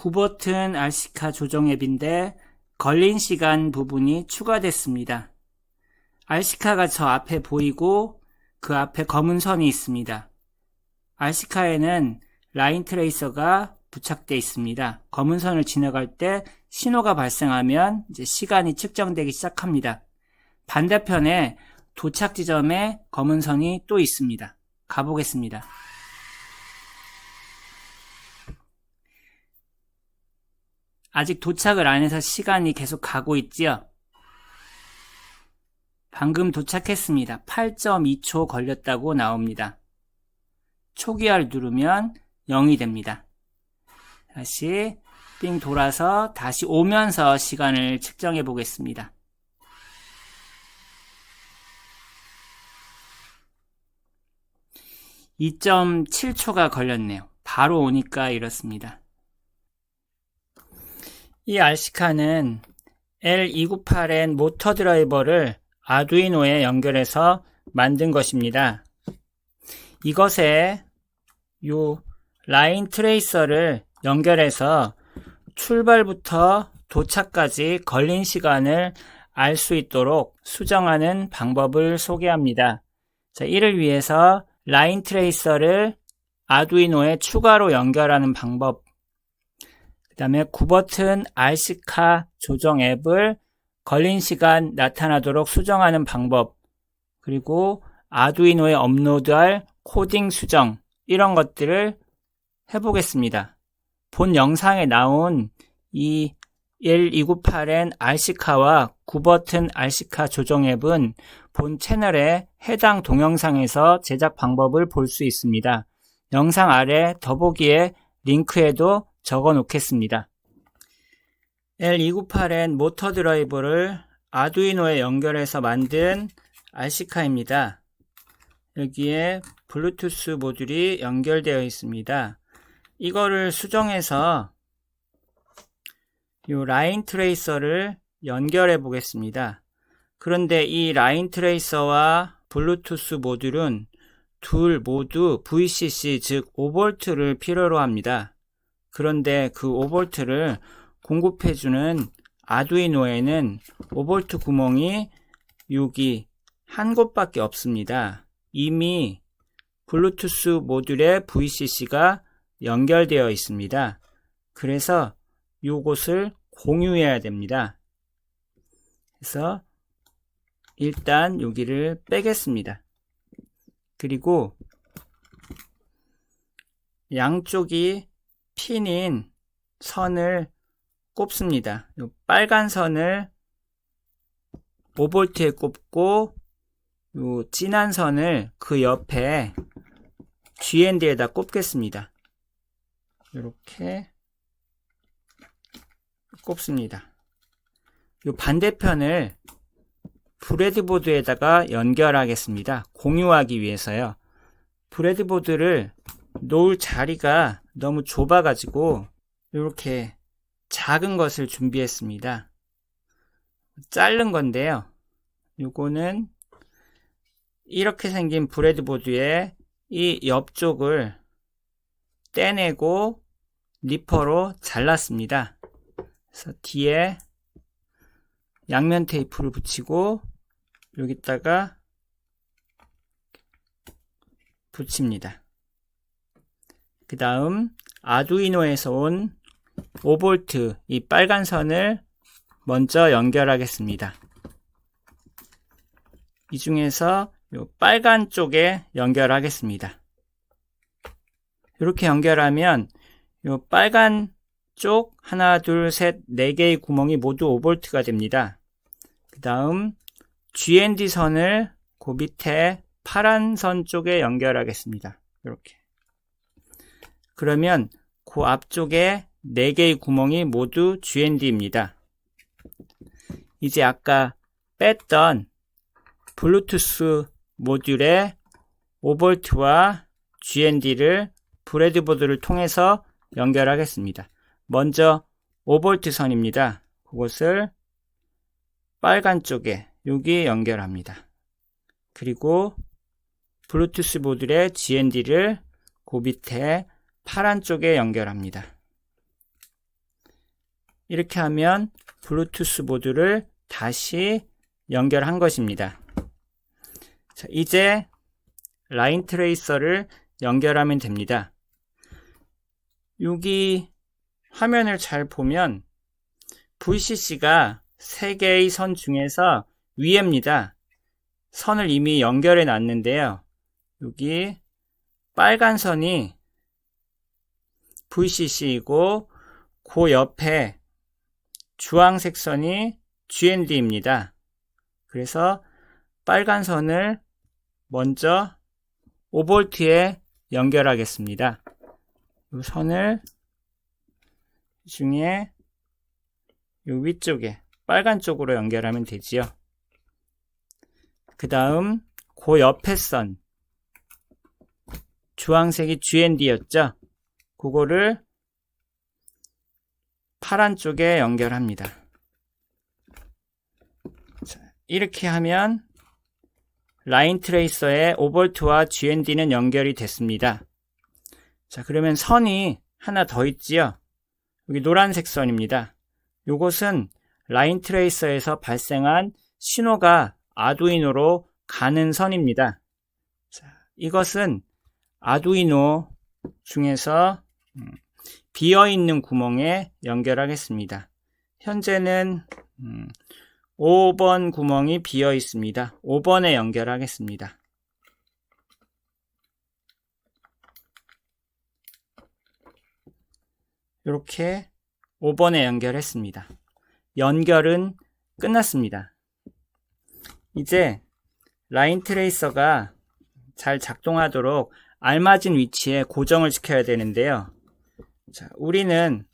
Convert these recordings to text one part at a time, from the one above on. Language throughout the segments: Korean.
9버튼 RC카 조정 앱인데 걸린 시간 부분이 추가됐습니다. RC카가 저 앞에 보이고 그 앞에 검은 선이 있습니다. RC카에는 라인 트레이서가 부착되어 있습니다. 검은 선을 지나갈 때 신호가 발생하면 이제 시간이 측정되기 시작합니다. 반대편에 도착 지점에 검은 선이 또 있습니다. 가보겠습니다. 아직 도착을 안 해서 시간이 계속 가고 있지요. 방금 도착했습니다. 8.2초 걸렸다고 나옵니다. 초기화를 누르면 0이 됩니다. 다시 삥 돌아서 다시 오면서 시간을 측정해 보겠습니다. (2.7초가) 걸렸네요. 바로 오니까 이렇습니다. 이 RC카는 L298N 모터 드라이버를 아두이노에 연결해서 만든 것입니다. 이것에 요 라인 트레이서를 연결해서 출발부터 도착까지 걸린 시간을 알 수 있도록 수정하는 방법을 소개합니다. 자, 이를 위해서 라인 트레이서를 아두이노에 추가로 연결하는 방법, 그 다음에 9버튼 RC카 조정 앱을 걸린 시간 나타나도록 수정하는 방법, 그리고 아두이노에 업로드할 코딩 수정, 이런 것들을 해보겠습니다. 본 영상에 나온 이 L298N RC카와 9버튼 RC카 조정 앱은 본 채널의 해당 동영상에서 제작 방법을 볼 수 있습니다. 영상 아래 더보기에 링크에도 적어 놓겠습니다. L298N 모터 드라이버를 아두이노에 연결해서 만든 RC카입니다. 여기에 블루투스 모듈이 연결되어 있습니다. 이거를 수정해서 이 라인 트레이서를 연결해 보겠습니다. 그런데 이 라인 트레이서와 블루투스 모듈은 둘 모두 VCC 즉 5V를 필요로 합니다. 그런데 그 5V를 공급해주는 아두이노에는 5V 구멍이 여기 한 곳밖에 없습니다. 이미 블루투스 모듈에 VCC가 연결되어 있습니다. 그래서 이곳을 공유해야 됩니다. 그래서 일단 여기를 빼겠습니다. 그리고 양쪽이 핀인 선을 꼽습니다. 이 빨간 선을 5V에 꼽고 이 진한 선을 그 옆에 GND에다 꼽겠습니다. 이렇게 꼽습니다. 이 반대편을 브레드보드에다가 연결하겠습니다. 공유하기 위해서요. 브레드보드를 놓을 자리가 너무 좁아가지고 이렇게 작은 것을 준비했습니다. 자른 건데요. 요거는 이렇게 생긴 브레드보드에 이 옆쪽을 떼내고 니퍼로 잘랐습니다. 그래서 뒤에 양면 테이프를 붙이고 여기다가 붙입니다. 그 다음 아두이노에서 온 5V 이 빨간 선을 먼저 연결하겠습니다. 이 중에서 이 빨간 쪽에 연결하겠습니다. 이렇게 연결하면 이 빨간 쪽 하나, 둘, 셋, 4개의 구멍이 모두 5V가 됩니다. 그 다음 GND 선을 그 밑에 파란 선 쪽에 연결하겠습니다. 이렇게. 그러면 그 앞쪽에 4개의 구멍이 모두 GND입니다. 이제 아까 뺐던 블루투스 모듈에 5V와 GND를 브레드보드를 통해서 연결하겠습니다. 먼저 5V 선입니다. 그것을 빨간 쪽에 여기 연결합니다. 그리고 블루투스 모듈의 GND를 그 밑에 파란 쪽에 연결합니다. 이렇게 하면 블루투스 모듈을 다시 연결한 것입니다. 자, 이제 라인 트레이서를 연결하면 됩니다. 여기 화면을 잘 보면 VCC가 3개의 선 중에서 위에입니다. 선을 이미 연결해 놨는데요. 여기 빨간 선이 VCC이고 그 옆에 주황색 선이 GND입니다. 그래서 빨간 선을 먼저 5V에 연결하겠습니다. 이 선을 이 중에 이 위쪽에 빨간 쪽으로 연결하면 되지요. 그 다음 그 옆에 선 주황색이 GND였죠. 그거를 파란 쪽에 연결합니다. 자, 이렇게 하면 라인 트레이서의 5V와 GND는 연결이 됐습니다. 자, 그러면 선이 하나 더 있지요. 여기 노란색 선입니다. 요것은 라인 트레이서에서 발생한 신호가 아두이노로 가는 선입니다. 자, 이것은 아두이노 중에서 비어있는 구멍에 연결하겠습니다. 현재는 5번 구멍이 비어 있습니다. 5번에 연결하겠습니다. 이렇게 5번에 연결했습니다. 연결은 끝났습니다. 이제 라인 트레이서가 잘 작동하도록 알맞은 위치에 고정을 시켜야 되는데요. 자, 우리는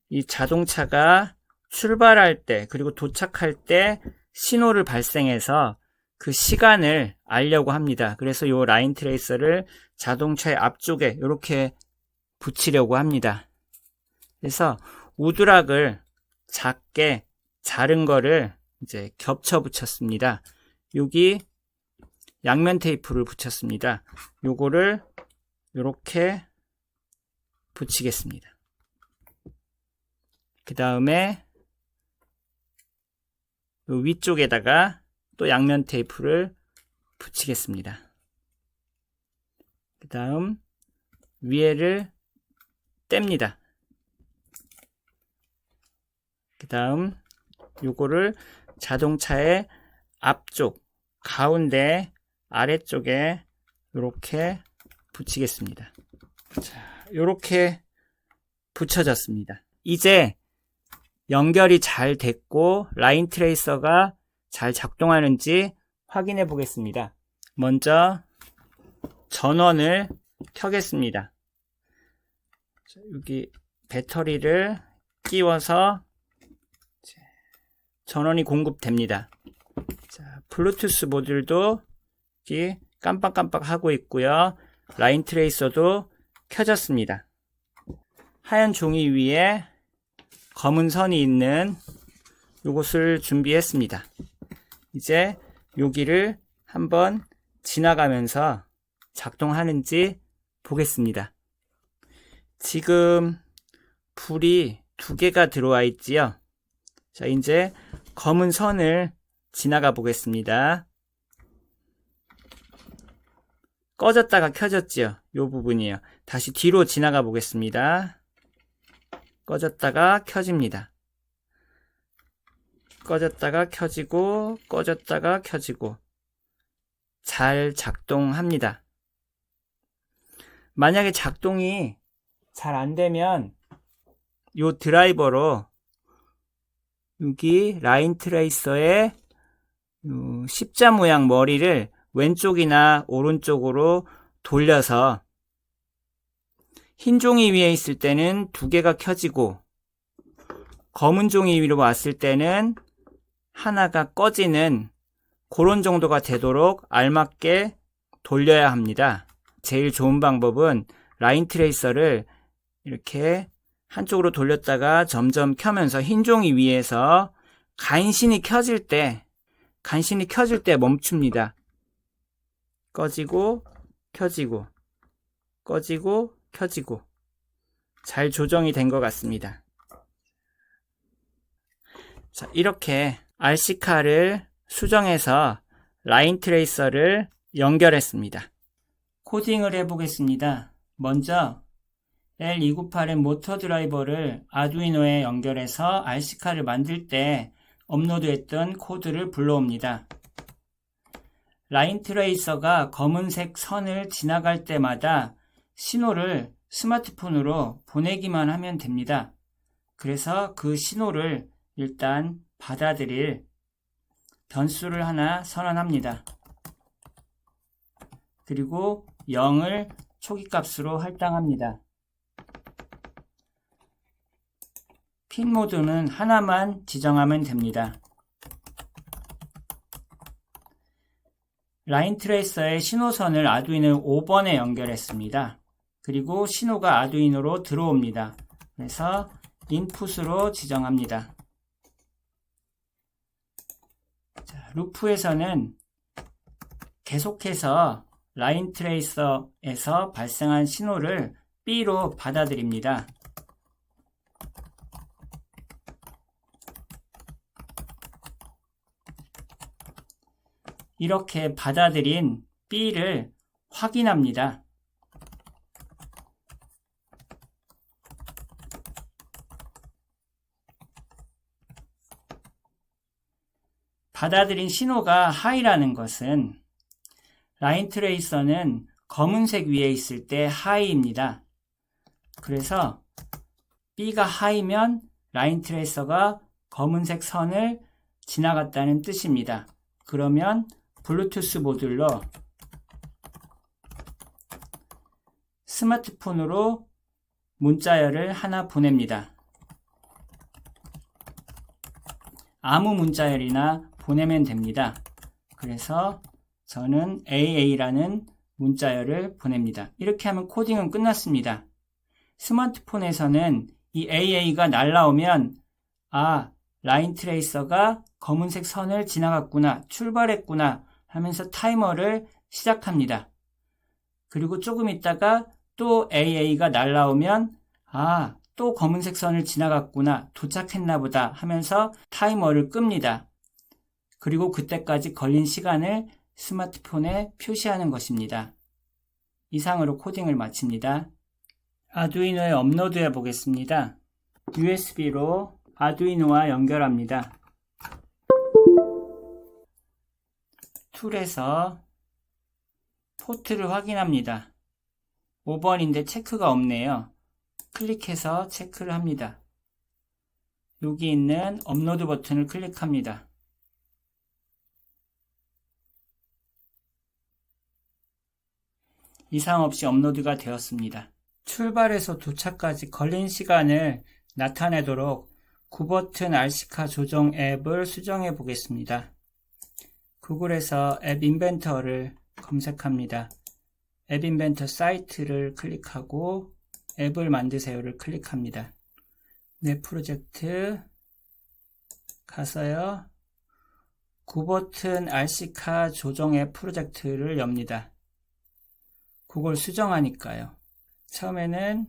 이 자동차가 출발할 때 그리고 도착할 때 신호를 발생해서 그 시간을 알려고 합니다. 그래서 이 라인 트레이서를 자동차의 앞쪽에 이렇게 붙이려고 합니다. 그래서 우드락을 작게 자른 거를 이제 겹쳐 붙였습니다. 여기 양면 테이프를 붙였습니다. 요거를 이렇게 붙이겠습니다. 그 다음에 위쪽에다가 또 양면 테이프를 붙이겠습니다. 그 다음 위에를 뗍니다. 그 다음 요거를 자동차의 앞쪽, 가운데, 아래쪽에 이렇게 붙이겠습니다. 자, 이렇게 붙여졌습니다. 이제 연결이 잘 됐고 라인 트레이서가 잘 작동하는지 확인해 보겠습니다. 먼저 전원을 켜겠습니다. 자, 여기 배터리를 끼워서 전원이 공급됩니다. 자, 블루투스 모듈도 여기 깜빡깜빡 하고 있고요. 라인 트레이서도 켜졌습니다. 하얀 종이 위에 검은 선이 있는 이것을 준비했습니다. 이제 여기를 한번 지나가면서 작동하는지 보겠습니다. 지금 불이 2개가 들어와 있지요. 자, 이제 검은 선을 지나가 보겠습니다. 꺼졌다가 켜졌지요. 이 부분이에요. 다시 뒤로 지나가 보겠습니다. 꺼졌다가 켜집니다. 꺼졌다가 켜지고 꺼졌다가 켜지고 잘 작동합니다. 만약에 작동이 잘 안되면 이 드라이버로 여기 라인 트레이서의 십자 모양 머리를 왼쪽이나 오른쪽으로 돌려서 흰 종이 위에 있을 때는 2개가 켜지고 검은 종이 위로 왔을 때는 하나가 꺼지는 그런 정도가 되도록 알맞게 돌려야 합니다. 제일 좋은 방법은 라인 트레이서를 이렇게 한쪽으로 돌렸다가 점점 켜면서 흰 종이 위에서 간신히 켜질 때 멈춥니다. 꺼지고 켜지고 꺼지고 켜지고 잘 조정이 된 것 같습니다. 자, 이렇게 RC카를 수정해서 라인 트레이서를 연결했습니다. 코딩을 해보겠습니다. 먼저 L298M 모터 드라이버를 아두이노에 연결해서 RC카를 만들 때 업로드했던 코드를 불러옵니다. 라인 트레이서가 검은색 선을 지나갈 때마다 신호를 스마트폰으로 보내기만 하면 됩니다. 그래서 그 신호를 일단 받아들일 변수를 하나 선언합니다. 그리고 0을 초기값으로 할당합니다. 핀 모드는 하나만 지정하면 됩니다. 라인 트레이서의 신호선을 아두이노 5번에 연결했습니다. 그리고 신호가 아두이노로 들어옵니다. 그래서 인풋으로 지정합니다. 자, 루프에서는 계속해서 라인 트레이서에서 발생한 신호를 B로 받아들입니다. 이렇게 받아들인 B를 확인합니다. 받아들인 신호가 하이라는 것은 라인 트레이서는 검은색 위에 있을 때 하이입니다. 그래서 B가 하이면 라인 트레이서가 검은색 선을 지나갔다는 뜻입니다. 그러면 블루투스 모듈로 스마트폰으로 문자열을 하나 보냅니다. 아무 문자열이나 보내면 됩니다. 그래서 저는 AA라는 문자열을 보냅니다. 이렇게 하면 코딩은 끝났습니다. 스마트폰에서는 이 AA가 날라오면 라인 트레이서가 검은색 선을 지나갔구나, 출발했구나 하면서 타이머를 시작합니다. 그리고 조금 있다가 또 AA가 날라오면 또 검은색 선을 지나갔구나, 도착했나 보다 하면서 타이머를 끕니다. 그리고 그때까지 걸린 시간을 스마트폰에 표시하는 것입니다. 이상으로 코딩을 마칩니다. 아두이노에 업로드해 보겠습니다. USB로 아두이노와 연결합니다. 툴에서 포트를 확인합니다. 5번인데 체크가 없네요. 클릭해서 체크를 합니다. 여기 있는 업로드 버튼을 클릭합니다. 이상 없이 업로드가 되었습니다. 출발에서 도착까지 걸린 시간을 나타내도록 9버튼 RC카 조정 앱을 수정해 보겠습니다. 구글에서 앱 인벤터를 검색합니다. 앱 인벤터 사이트를 클릭하고 앱을 만드세요를 클릭합니다. 내 프로젝트 가서요. 9버튼 RC카 조정 앱 프로젝트를 엽니다. 그걸 수정하니까요. 처음에는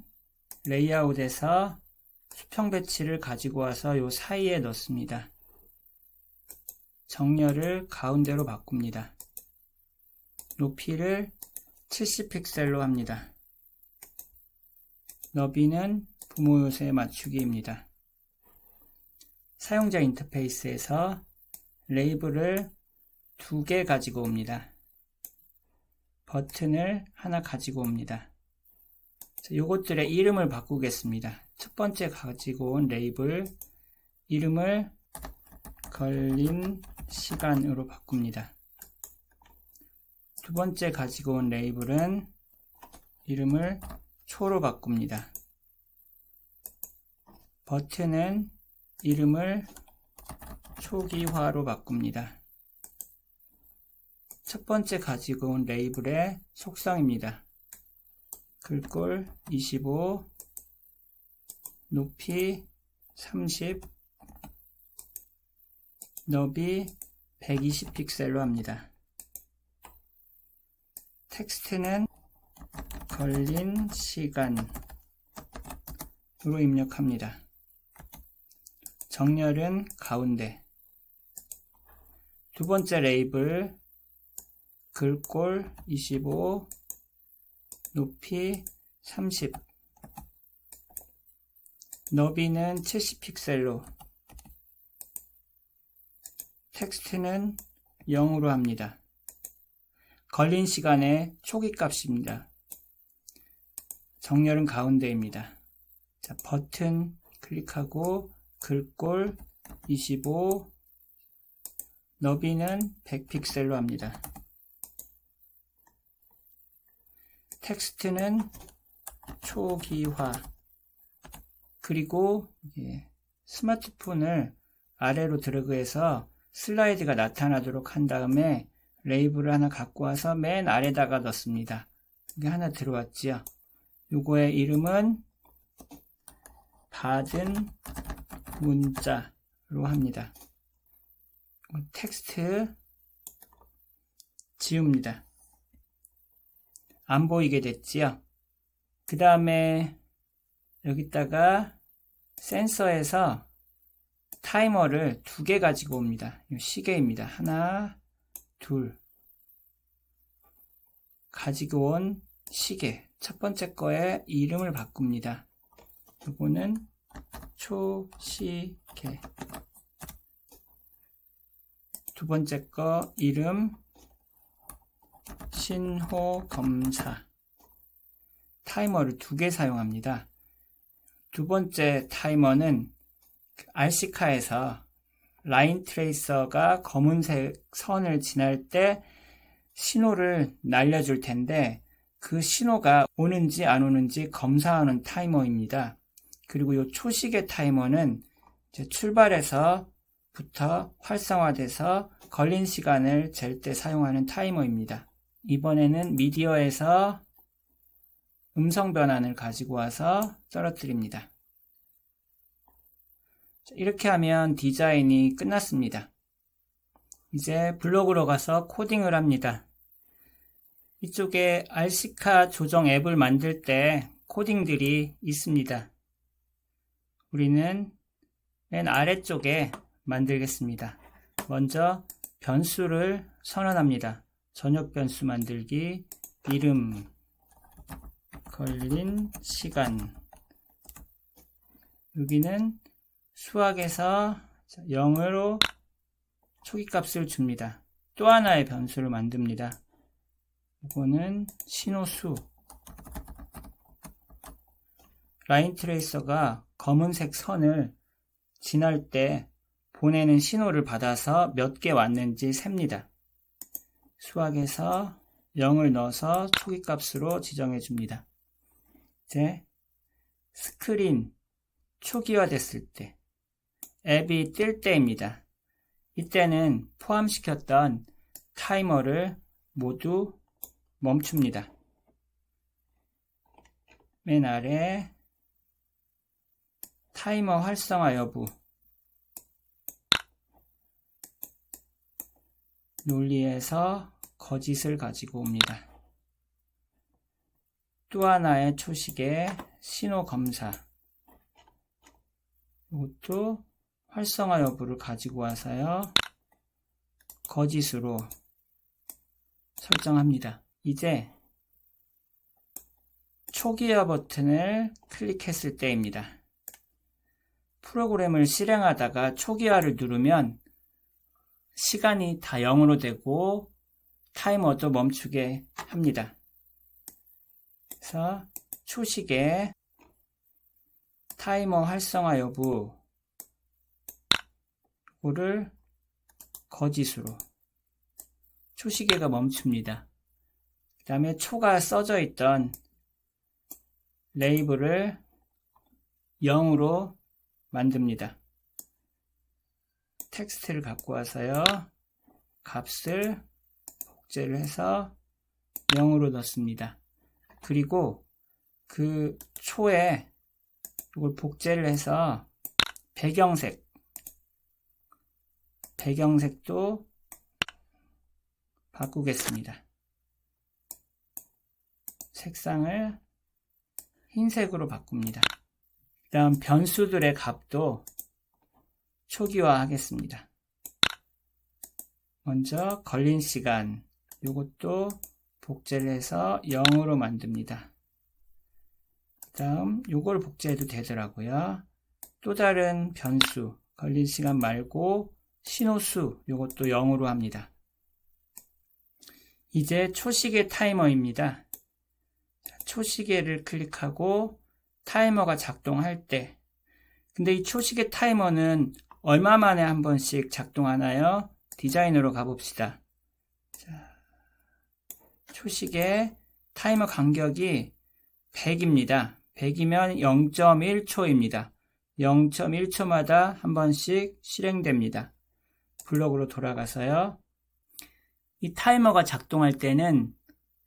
레이아웃에서 수평 배치를 가지고 와서 요 사이에 넣습니다. 정렬을 가운데로 바꿉니다. 높이를 70픽셀로 합니다. 너비는 부모 요소에 맞추기입니다. 사용자 인터페이스에서 레이블을 2개 가지고 옵니다. 버튼을 하나 가지고 옵니다. 요것들의 이름을 바꾸겠습니다. 첫 번째 가지고 온 레이블 이름을 걸림 시간으로 바꿉니다. 두 번째 가지고 온 레이블은 이름을 초로 바꿉니다. 버튼은 이름을 초기화로 바꿉니다. 첫 번째 가지고 온 레이블의 속성입니다. 글꼴 25, 높이 30, 너비 120픽셀로 합니다. 텍스트는 걸린 시간으로 입력합니다. 정렬은 가운데. 두 번째 레이블 글꼴 25, 높이 30, 너비는 70픽셀로, 텍스트는 0으로 합니다. 걸린 시간의 초기 값입니다. 정렬은 가운데입니다. 자, 버튼 클릭하고 글꼴 25, 너비는 100픽셀로 합니다. 텍스트는 초기화. 그리고 스마트폰을 아래로 드래그해서 슬라이드가 나타나도록 한 다음에 레이블을 하나 갖고 와서 맨 아래다가 넣습니다. 이게 하나 들어왔지요. 요거의 이름은 받은 문자로 합니다. 텍스트 지웁니다. 안 보이게 됐지요. 그 다음에 여기다가 센서에서 타이머를 2개 가지고 옵니다. 이 시계입니다. 하나, 둘. 가지고 온 시계. 첫 번째 거에 이름을 바꿉니다. 이거는 초시계. 두 번째 거 이름 신호검사. 타이머를 2개 사용합니다. 두 번째 타이머는 RC카에서 라인 트레이서가 검은색 선을 지날 때 신호를 날려줄 텐데 그 신호가 오는지 안 오는지 검사하는 타이머입니다. 그리고 이 초시계 타이머는 이제 출발해서부터 활성화돼서 걸린 시간을 잴 때 사용하는 타이머입니다. 이번에는 미디어에서 음성 변환을 가지고 와서 떨어뜨립니다. 이렇게 하면 디자인이 끝났습니다. 이제 블로그로 가서 코딩을 합니다. 이쪽에 RC카 조정 앱을 만들 때 코딩들이 있습니다. 우리는 맨 아래쪽에 만들겠습니다. 먼저 변수를 선언합니다. 전역 변수 만들기, 이름, 걸린 시간. 여기는 수학에서 0으로 초기값을 줍니다. 또 하나의 변수를 만듭니다. 이거는 신호수. 라인 트레이서가 검은색 선을 지날 때 보내는 신호를 받아서 몇 개 왔는지 셉니다. 수학에서 0을 넣어서 초기값으로 지정해 줍니다. 이제 스크린 초기화됐을 때, 앱이 뜰 때입니다. 이때는 포함시켰던 타이머를 모두 멈춥니다. 맨 아래 타이머 활성화 여부, 논리에서 거짓을 가지고 옵니다. 또 하나의 초식의 신호 검사, 이것도 활성화 여부를 가지고 와서요 거짓으로 설정합니다. 이제 초기화 버튼을 클릭했을 때입니다. 프로그램을 실행하다가 초기화를 누르면 시간이 다 0으로 되고 타이머도 멈추게 합니다. 그래서 초식에 타이머 활성화 여부 이거를 거짓으로, 초시계가 멈춥니다. 그 다음에 초가 써져 있던 레이블을 0으로 만듭니다. 텍스트를 갖고 와서요 값을 복제를 해서 0으로 넣습니다. 그리고 그 초에 이걸 복제를 해서 배경색도 바꾸겠습니다. 색상을 흰색으로 바꿉니다. 그 다음 변수들의 값도 초기화 하겠습니다. 먼저 걸린 시간, 요것도 복제를 해서 0으로 만듭니다. 그 다음 요걸 복제해도 되더라고요. 또 다른 변수, 걸린 시간 말고 신호수, 요것도 0으로 합니다. 이제 초시계 타이머입니다. 초시계를 클릭하고 타이머가 작동할 때, 근데 이 초시계 타이머는 얼마 만에 한 번씩 작동하나요? 디자인으로 가봅시다. 자, 초시계 타이머 간격이 100입니다. 100이면 0.1초입니다. 0.1초마다 한 번씩 실행됩니다. 블록으로 돌아가서요. 이 타이머가 작동할 때는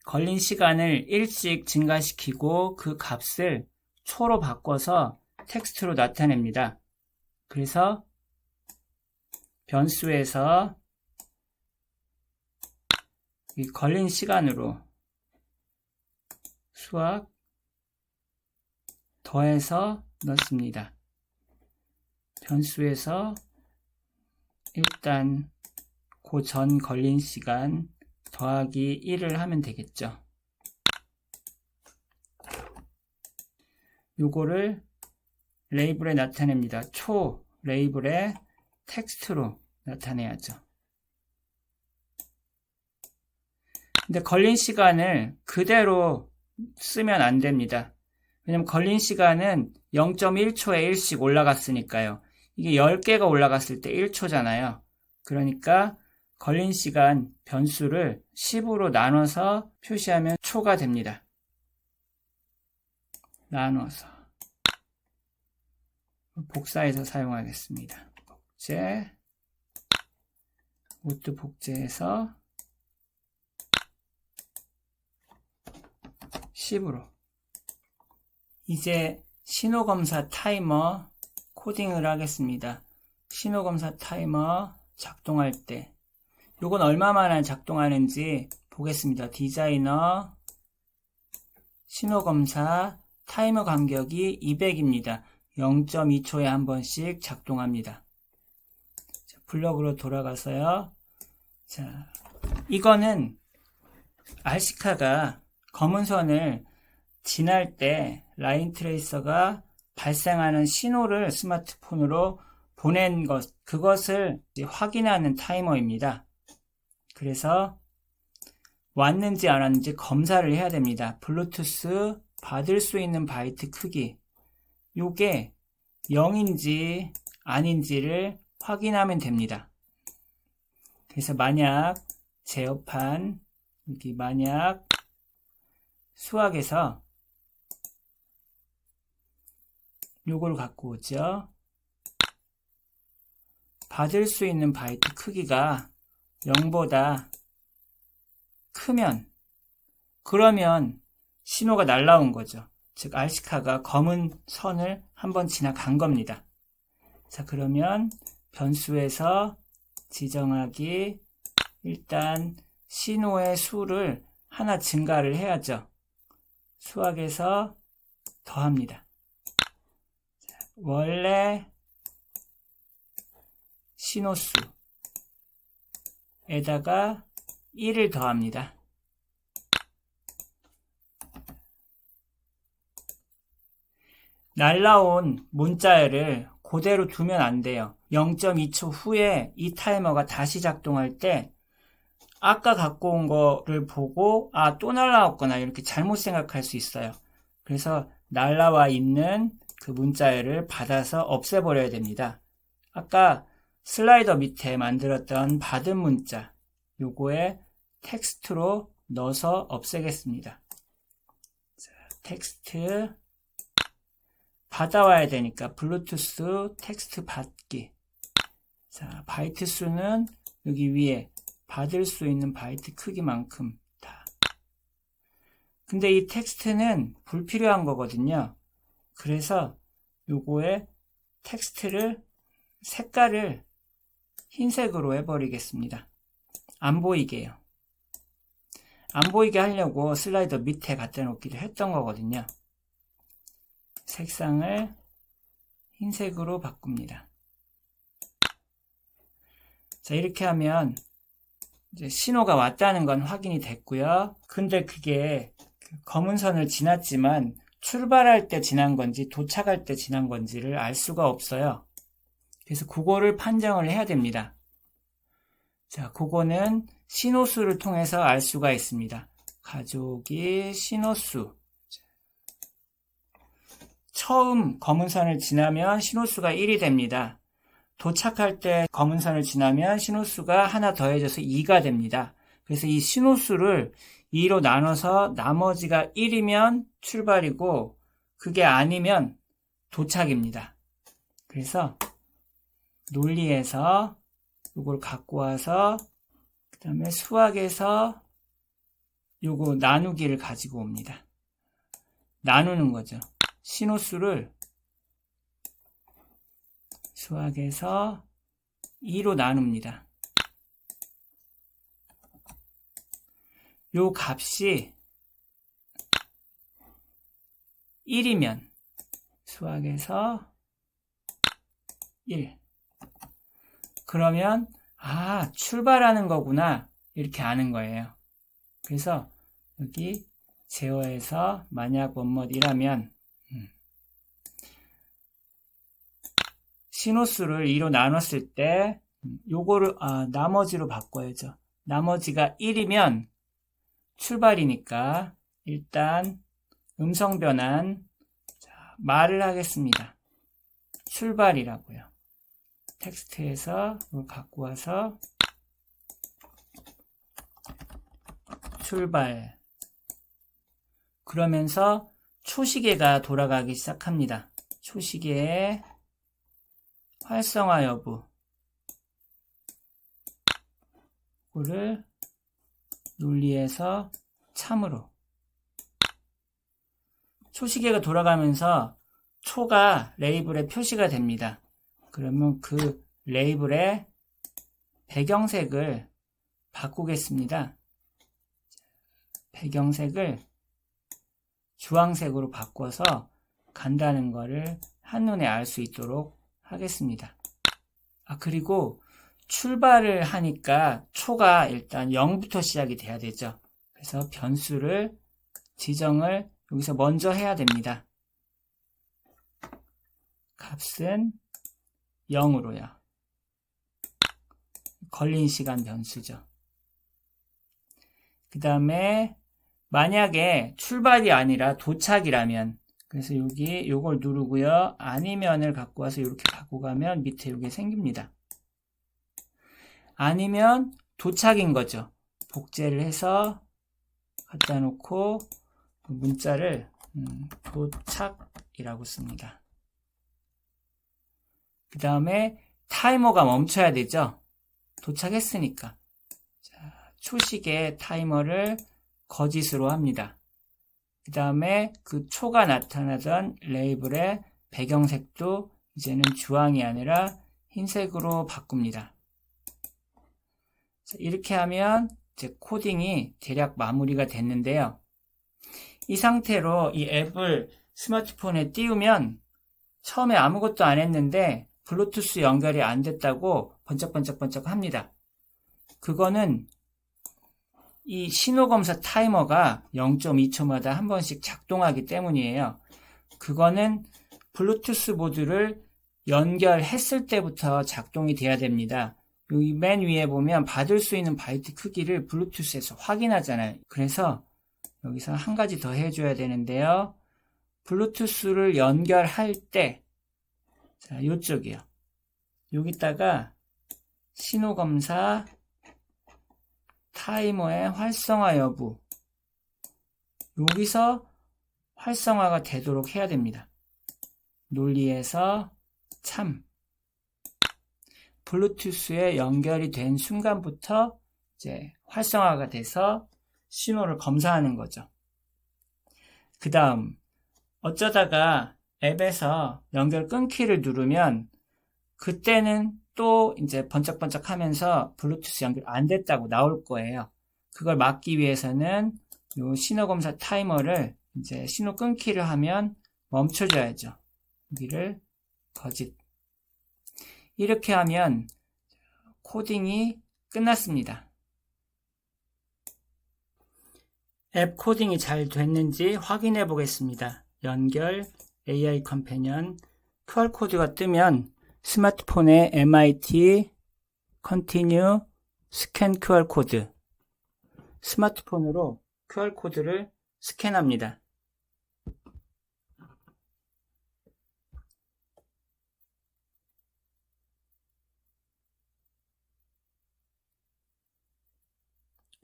걸린 시간을 1씩 증가시키고 그 값을 초로 바꿔서 텍스트로 나타냅니다. 그래서 변수에서 이 걸린 시간으로 수학 더해서 넣습니다. 변수에서 일단 그 전 걸린 시간 더하기 1을 하면 되겠죠. 요거를 레이블에 나타냅니다. 초 레이블에 텍스트로 나타내야죠. 근데 걸린 시간을 그대로 쓰면 안 됩니다. 왜냐면 걸린 시간은 0.1초에 1씩 올라갔으니까요. 이게 10개가 올라갔을 때 1초잖아요. 그러니까 걸린 시간 변수를 10으로 나눠서 표시하면 초가 됩니다. 나눠서 복사해서 사용하겠습니다. 복제, 이것도 복제해서 10으로. 이제 신호검사 타이머 코딩을 하겠습니다. 신호검사 타이머 작동할 때 요건 얼마만에 작동하는지 보겠습니다. 디자이너 신호검사 타이머 간격이 200입니다. 0.2초에 한 번씩 작동합니다. 자, 블럭으로 돌아가서요. 자, 이거는 RC카가 검은 선을 지날 때 라인 트레이서가 발생하는 신호를 스마트폰으로 보낸 그것을 확인하는 타이머입니다. 그래서 왔는지 안 왔는지 검사를 해야 됩니다. 블루투스 받을 수 있는 바이트 크기, 요게 0인지 아닌지를 확인하면 됩니다. 그래서 만약 제어판, 여기 만약 수학에서 요걸 갖고 오죠. 받을 수 있는 바이트 크기가 0보다 크면, 그러면 신호가 날라온 거죠. 즉 RC카가 검은 선을 한번 지나간 겁니다. 자, 그러면 변수에서 지정하기, 일단 신호의 수를 하나 증가를 해야죠. 수학에서 더합니다. 자, 원래 신호수에다가 1을 더합니다. 날라온 문자열을 그대로 두면 안 돼요. 0.2초 후에 이 타이머가 다시 작동할 때 아까 갖고 온 거를 보고 또 날라왔구나 이렇게 잘못 생각할 수 있어요. 그래서 날라와 있는 그 문자열을 받아서 없애버려야 됩니다. 아까 슬라이더 밑에 만들었던 받은 문자, 요거에 텍스트로 넣어서 없애겠습니다. 자, 텍스트 받아와야 되니까 블루투스 텍스트 받기. 자, 바이트 수는 여기 위에 받을 수 있는 바이트 크기만큼 다. 근데 이 텍스트는 불필요한 거거든요. 그래서 요거에 텍스트를 색깔을 흰색으로 해버리겠습니다. 안 보이게요. 안 보이게 하려고 슬라이더 밑에 갖다 놓기도 했던 거거든요. 색상을 흰색으로 바꿉니다. 자, 이렇게 하면 이제 신호가 왔다는 건 확인이 됐고요. 근데 그게 검은 선을 지났지만 출발할 때 지난 건지 도착할 때 지난 건지를 알 수가 없어요. 그래서 그거를 판정을 해야 됩니다. 자, 그거는 신호수를 통해서 알 수가 있습니다. 가족이 신호수. 처음 검은 선을 지나면 신호수가 1이 됩니다. 도착할 때 검은 선을 지나면 신호수가 하나 더해져서 2가 됩니다. 그래서 이 신호수를 2로 나눠서 나머지가 1이면 출발이고 그게 아니면 도착입니다. 그래서 논리에서 이걸 갖고 와서 그 다음에 수학에서 요거 나누기를 가지고 옵니다. 나누는 거죠. 신호수를 수학에서 2로 나눕니다. 요 값이 1이면 수학에서 1. 그러면 출발하는 거구나 이렇게 아는 거예요. 그래서 여기 제어에서 만약 원mod이라면 신호수를 2로 나눴을 때 요거를 나머지로 바꿔야죠. 나머지가 1이면 출발이니까 일단 음성 변환 말을 하겠습니다. 출발이라고요. 텍스트에서 이걸 갖고 와서 출발. 그러면서 초시계가 돌아가기 시작합니다. 초시계의 활성화 여부. 이거를 논리에서 참으로. 초시계가 돌아가면서 초가 레이블에 표시가 됩니다. 그러면 그 레이블의 배경색을 바꾸겠습니다. 배경색을 주황색으로 바꿔서 간다는 것을 한눈에 알 수 있도록 하겠습니다. 그리고 출발을 하니까 초가 일단 0부터 시작이 돼야 되죠. 그래서 변수를 지정을 여기서 먼저 해야 됩니다. 값은 0으로요. 걸린 시간 변수죠. 그 다음에 만약에 출발이 아니라 도착이라면, 그래서 여기 요걸 누르고요. 아니면을 갖고 와서 이렇게 갖고 가면 밑에 이게 생깁니다. 아니면 도착인 거죠. 복제를 해서 갖다 놓고 문자를 도착이라고 씁니다. 그 다음에 타이머가 멈춰야 되죠. 도착했으니까. 자, 초시계 타이머를 거짓으로 합니다. 그 다음에 그 초가 나타나던 레이블의 배경색도 이제는 주황이 아니라 흰색으로 바꿉니다. 자, 이렇게 하면 이제 코딩이 대략 마무리가 됐는데요. 이 상태로 이 앱을 스마트폰에 띄우면 처음에 아무것도 안 했는데 블루투스 연결이 안 됐다고 번쩍번쩍번쩍 합니다. 그거는 이 신호검사 타이머가 0.2초마다 한 번씩 작동하기 때문이에요. 그거는 블루투스 모드를 연결했을 때부터 작동이 돼야 됩니다. 여기 맨 위에 보면 받을 수 있는 바이트 크기를 블루투스에서 확인하잖아요. 그래서 여기서 한 가지 더 해줘야 되는데요. 블루투스를 연결할 때, 자, 요쪽이요. 여기다가 신호검사 타이머의 활성화 여부. 여기서 활성화가 되도록 해야 됩니다. 논리에서 참. 블루투스에 연결이 된 순간부터 이제 활성화가 돼서 신호를 검사하는 거죠. 그 다음, 어쩌다가 앱에서 연결 끊기를 누르면 그때는 또 이제 번쩍번쩍 하면서 블루투스 연결 안 됐다고 나올 거예요. 그걸 막기 위해서는 요 신호 검사 타이머를 이제 신호 끊기를 하면 멈춰줘야죠. 여기를 거짓. 이렇게 하면 코딩이 끝났습니다. 앱 코딩이 잘 됐는지 확인해 보겠습니다. 연결, AI 컴패니언, QR코드가 뜨면 스마트폰에 MIT, Continue, 스캔 QR코드, 스마트폰으로 QR코드를 스캔합니다.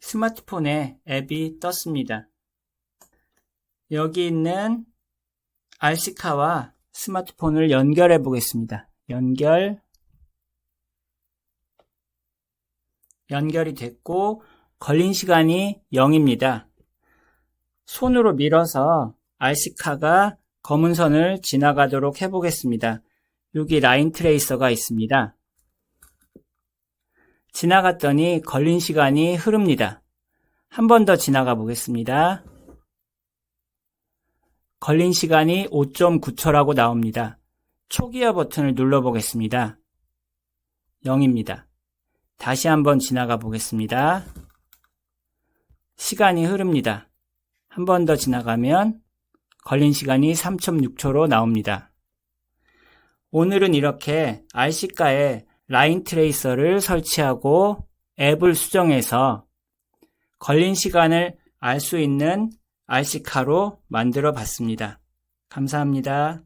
스마트폰에 앱이 떴습니다. 여기 있는 RC카와 스마트폰을 연결해 보겠습니다. 연결이 됐고 걸린 시간이 0입니다. 손으로 밀어서 RC카가 검은 선을 지나가도록 해보겠습니다. 여기 라인 트레이서가 있습니다. 지나갔더니 걸린 시간이 흐릅니다. 한 번 더 지나가 보겠습니다. 걸린 시간이 5.9초라고 나옵니다. 초기화 버튼을 눌러 보겠습니다. 0입니다. 다시 한번 지나가 보겠습니다. 시간이 흐릅니다. 한 번 더 지나가면 걸린 시간이 3.6초로 나옵니다. 오늘은 이렇게 RC카에 라인 트레이서를 설치하고 앱을 수정해서 걸린 시간을 알 수 있는 RC카로 만들어 봤습니다. 감사합니다.